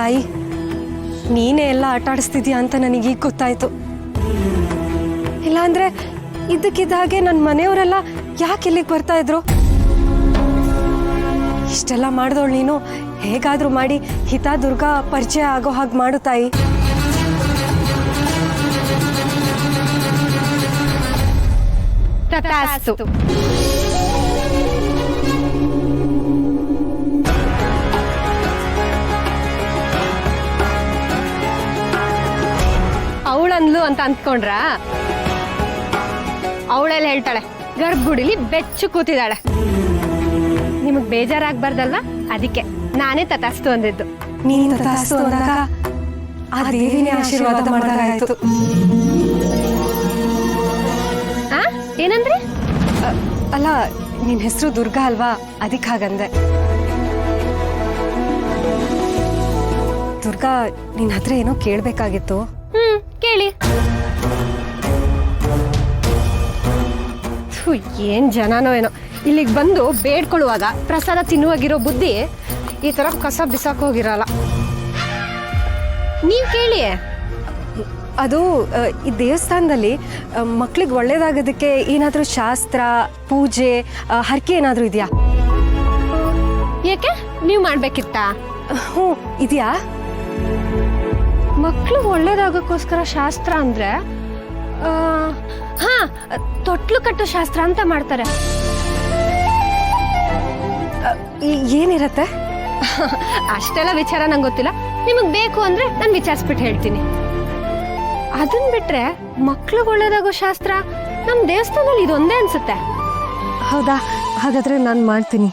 ತಾಯಿ, ನೀನೇ ಎಲ್ಲ ಆಟ ಆಡಿಸ್ತಿದ್ಯಾ ಅಂತ ನನಗೀಗ ಗೊತ್ತಾಯ್ತು. ಇಲ್ಲಾಂದ್ರೆ ಇದ್ದಕ್ಕಿದ್ದಾಗೆ ನನ್ನ ಮನೆಯವರೆಲ್ಲ ಯಾಕೆ ಇಲ್ಲಿಗೆ ಬರ್ತಾ ಇದ್ರು? ಇಷ್ಟೆಲ್ಲ ಮಾಡಿದವಳು ನೀನು. ಹೇಗಾದ್ರೂ ಮಾಡಿ ಹಿತಾ ದುರ್ಗಾ ಪರಿಚಯ ಆಗೋ ಹಾಗೆ ಮಾಡು ತಾಯಿ. ತಥಾಸ್ತು. ಅವಳಂದ್ಲು ಅಂತ ಅಂದ್ಕೊಂಡ್ರ? ಅವಳೆಲ್ಲ ಹೇಳ್ತಾಳೆ ಗರ್ಭಗುಡಿಲಿ ಬೆಚ್ಚು ಕೂತಿದ್ದಾಳೆ. ನಿಮಗ್ ಬೇಜಾರಾಗ್ಬಾರ್ದಲ್ವಾ, ಅದಕ್ಕೆ ನಾನೇ ತಥಾಸ್ತು ಅಂದಿದ್ದು. ನೀನು ತಥಾಸ್ತು ಅಂದಾಗ ಆ ದೇವಿನೇ ಆಶೀರ್ವಾದ ಮಾಡಿದಾಗಾಯ್ತು. ಏನಂದ್ರಿ? ಅಲ್ಲ, ನಿನ್ ಹೆಸರು ದುರ್ಗಾ ಅಲ್ವಾ, ಅದಕ್ಕೆ ಹಾಗಂದೆ. ದುರ್ಗಾ, ನಿನ್ ಹತ್ರ ಏನೋ ಕೇಳ್ಬೇಕಾಗಿತ್ತು. ಕೇಳಿ. ಏನ್ ಜನನೋ ಏನೋ, ಇಲ್ಲಿಗೆ ಬಂದು ಬೇಡ್ಕೊಳ್ಳುವಾಗ ಪ್ರಸಾದ ತಿನ್ನುವಾಗಿರೋ ಬುದ್ಧಿ ಈ ತರ ಕಸ ಬಿಸಾಕ್ ಹೋಗಿರಲ್ಲ. ನೀವ್ ಕೇಳಿ. ಅದು ಈ ದೇವಸ್ಥಾನದಲ್ಲಿ ಮಕ್ಳಿಗೆ ಒಳ್ಳೇದಾಗೋದಕ್ಕೆ ಏನಾದರೂ ಶಾಸ್ತ್ರ, ಪೂಜೆ, ಹರಕೆ ಏನಾದರೂ ಇದೆಯಾ? ಯಾಕೆ, ನೀವು ಮಾಡ್ಬೇಕಿತ್ತಾ? ಹ್ಞೂ, ಇದೆಯಾ? ಮಕ್ಳು ಒಳ್ಳೇದಾಗಕ್ಕೋಸ್ಕರ ಶಾಸ್ತ್ರ ಅಂದ್ರೆ ತೊಟ್ಲು ಕಟ್ಟೋ ಶಾಸ್ತ್ರ ಅಂತ ಮಾಡ್ತಾರೆ. ಏನಿರತ್ತೆ? ಅಷ್ಟೆಲ್ಲ ವಿಚಾರ ನಂಗೆ ಗೊತ್ತಿಲ್ಲ. ನಿಮಗ್ ಬೇಕು ಅಂದ್ರೆ ನಾನು ವಿಚಾರಿಸ್ಬಿಟ್ಟು ಹೇಳ್ತೀನಿ. ಅದನ್ ಬಿಟ್ರೆ ಮಕ್ಳು ಒಳ್ಳೇದಾಗೋ ಶಾಸ್ತ್ರ ನಮ್ ದೇವಸ್ಥಾನದಲ್ಲಿ ಇದೊಂದೇ ಅನ್ಸುತ್ತೆ. ಹೌದಾ? ಹಾಗಾದ್ರೆ ನಾನು ಮಾಡ್ತೀನಿ.